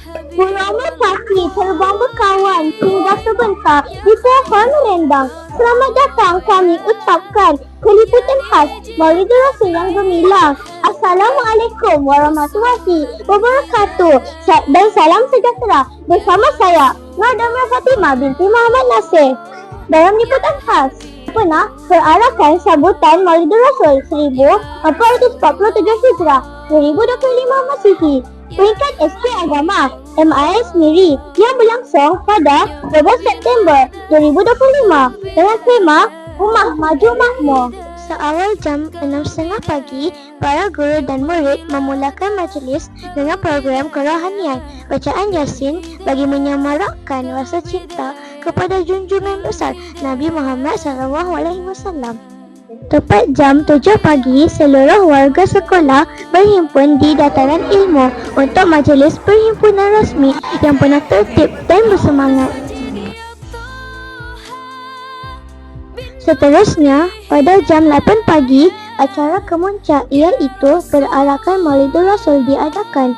Burung merpati terbang berkawan hingga sebentar di pohon rindang. Selamat datang kami ucapkan keliputan khas Maulidul Rasul yang gemilang. Assalamualaikum warahmatullahi wabarakatuh dan salam sejahtera bersama saya Nur Damra Fatimah binti Muhammad Nasir. Dalam liputan khas pernah perarakan sambutan Maulidul Rasul 1447 Hijrah 2025 Masihi. Peringkat SK Agama MIS Miri yang berlangsung pada 12 September 2025 dengan tema Ummah Maju Makmur. Seawal jam 6.30 pagi, para guru dan murid memulakan majlis dengan program kerohanian bacaan Yasin bagi menyemarakkan rasa cinta kepada junjungan besar Nabi Muhammad SAW. Tepat jam 7 pagi, seluruh warga sekolah berhimpun di Dataran Ilmu untuk majlis perhimpunan rasmi yang penuh tertib dan bersemangat. Seterusnya, pada jam 8 pagi, acara kemuncak iaitu perarakan Maulidul Rasul diadakan.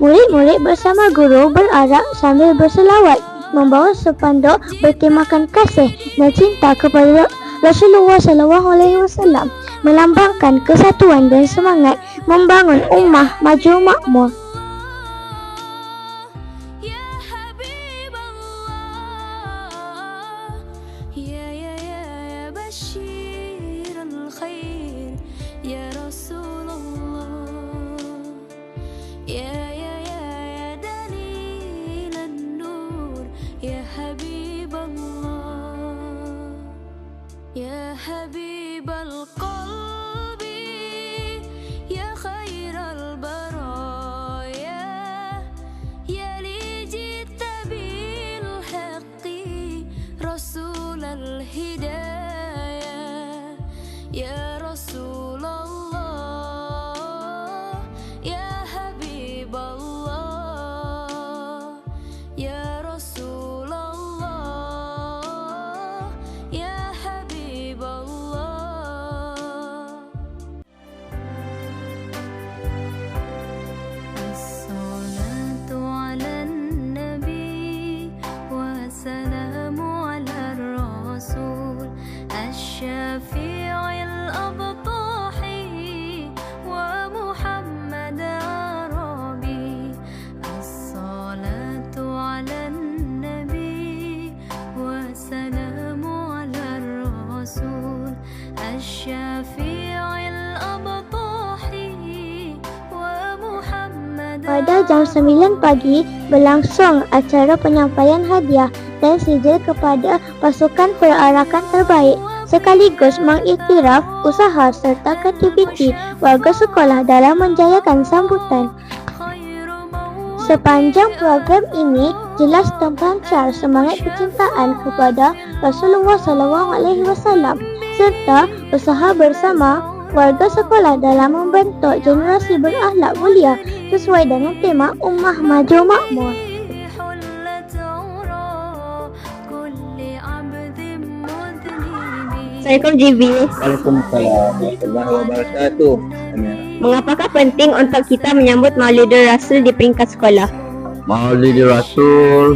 Murid-murid bersama guru berarak sambil berselawat, membawa spanduk bertemakan kasih dan cinta kepada Rasulullah SAW, melambangkan kesatuan dan semangat membangun ummah maju makmur. يا حبيب القلب يا خير البرايا يا لي جئت بالحق رسول الهدايا يا رسول الله يا حبيب الله يا رسول الله يا الشفيع الأبطح ومحمد عربي الصلاة على النبي والسلام على الرسول الشفيع الأبطح ومحمد. Pada jam 9 pagi berlangsung acara penyampaian hadiah dan sijil kepada pasukan perarakan terbaik, sekaligus mengiktiraf usaha serta kreativiti warga sekolah dalam menjayakan sambutan. Sepanjang program ini jelas terpancar semangat kecintaan kepada Rasulullah SAW serta usaha bersama warga sekolah dalam membentuk generasi berakhlak mulia sesuai dengan tema Ummah Maju Makmur. Assalamualaikum GB. Waalaikumsalam warahmatullahi wabarakatuh. Mengapakah penting untuk kita menyambut Maulidul Rasul di peringkat sekolah? Maulidul Rasul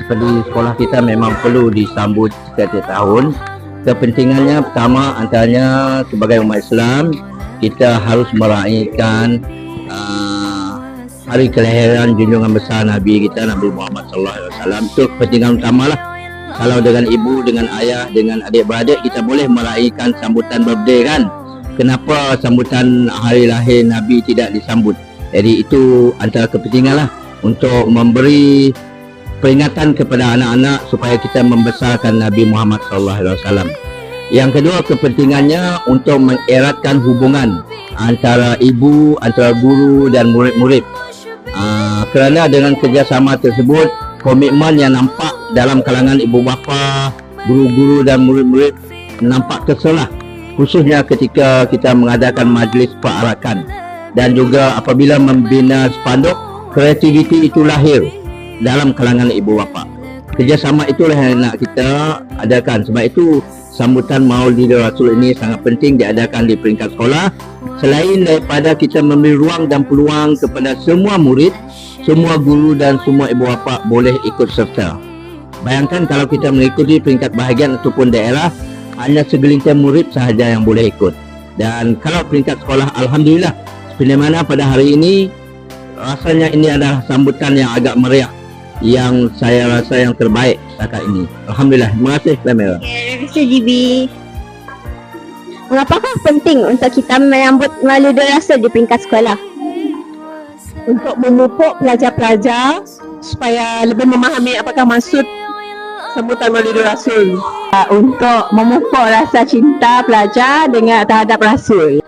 di sekolah kita memang perlu disambut setiap tahun. Kepentingannya pertama antaranya sebagai umat Islam, kita harus meraihkan hari kelahiran junjungan besar Nabi kita Nabi Muhammad SAW. Itu kepentingan utamalah. Kalau dengan ibu, dengan ayah, dengan adik-beradik, kita boleh meraihkan sambutan birthday kan. Kenapa sambutan hari lahir Nabi tidak disambut? Jadi itu antara kepentingan lah untuk memberi peringatan kepada anak-anak supaya kita membesarkan Nabi Muhammad SAW. Yang kedua kepentingannya untuk mengeratkan hubungan antara ibu, antara guru dan murid-murid. Kerana dengan kerjasama tersebut, komitmen yang nampak dalam kalangan ibu bapa, guru-guru dan murid-murid nampak terselah, khususnya ketika kita mengadakan majlis perarakan dan juga apabila membina spanduk, kreativiti itu lahir dalam kalangan ibu bapa. Kerjasama itulah yang nak kita adakan. Sebab itu sambutan Maulidul Rasul ini sangat penting diadakan di peringkat sekolah Selain daripada kita memberi ruang dan peluang kepada semua murid, semua guru dan semua ibu bapa boleh ikut serta. Bayangkan kalau kita mengikuti peringkat bahagian ataupun daerah, hanya segelintir murid sahaja yang boleh ikut. Dan kalau peringkat sekolah, alhamdulillah, seperti mana pada hari ini, rasanya ini adalah sambutan yang agak meriah, yang saya rasa yang terbaik setakat ini. Alhamdulillah. Terima kasih Kamera. Terima kasih GB. Mengapakah penting untuk kita menyambut Maulidul Rasul di peringkat sekolah? Untuk memupuk pelajar-pelajar supaya lebih memahami apakah maksud sambutan Maulidul Rasul. Untuk memupuk rasa cinta pelajar dengan terhadap Rasul.